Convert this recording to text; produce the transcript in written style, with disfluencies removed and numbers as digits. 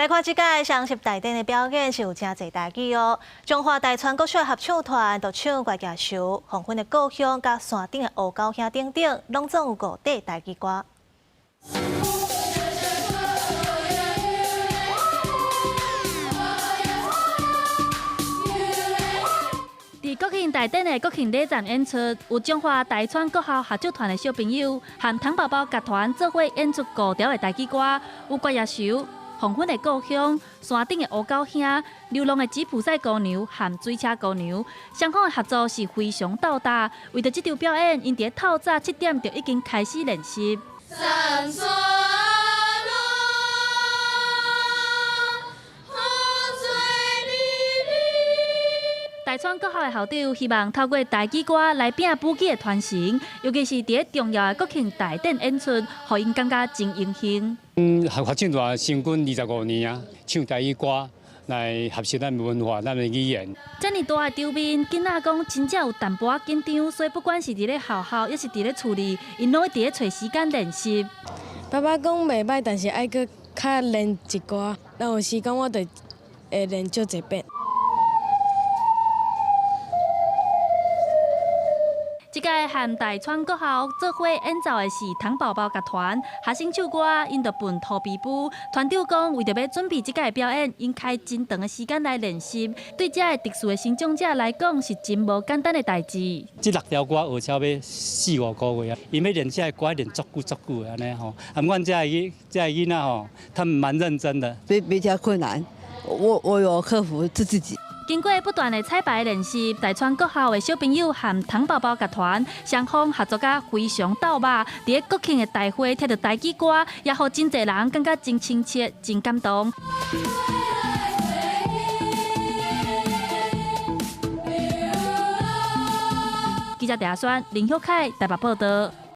来看即届双十大典的表演是有真侪大举哦。中华大川国小合唱团就唱《月夜愁》，黄昏的故乡甲山顶的乌狗兄等等，拢总有5底大举歌。伫国庆大典的国庆礼赞演出，有中华大川国校合唱团的小朋友和糖宝宝乐团做伙演出5条的台语歌，有《月夜愁》、《黄昏的故乡》、《山顶的乌狗兄》、《流浪的吉普赛姑娘》和《水车姑娘》。双方的合作是非常斗大，为着这场表演，因伫透早7点就已经开始练习。大川国校的校长希望透过台语歌来拼补己的传承，尤其是伫重要的国庆大典演出，互因感觉真荣幸。合唱团成军25年啊，唱台语歌来合适咱的文化、咱的语言。这么大的场面，囡仔讲真正有淡薄仔紧张，所以不管是伫咧学校，抑是伫咧厝里，因拢会伫咧找时间练习。爸爸讲袂歹，但是爱搁较练一寡，若有时间我就会练少一遍。这届和大川国校做伙演奏的是糖宝宝乐团，学生唱歌因就奔土皮舞。团长讲，为着要准备这届的表演，因开真长的时间来练习。对这个特殊的成长者来讲，是真无简单的代志。这6条歌学超要4、5个月啊，因要练这个歌练足久的安尼吼。啊，阮这囡仔吼，他们蛮认真的。比较困难，我有克服自己。经过不断的彩排练习，大川国校的小朋友和糖宝宝乐团双方合作甲非常斗密，伫咧国庆的大会听到台语歌，也互真侪人感觉真亲切、真感动。记者查询林秀凯台北报道。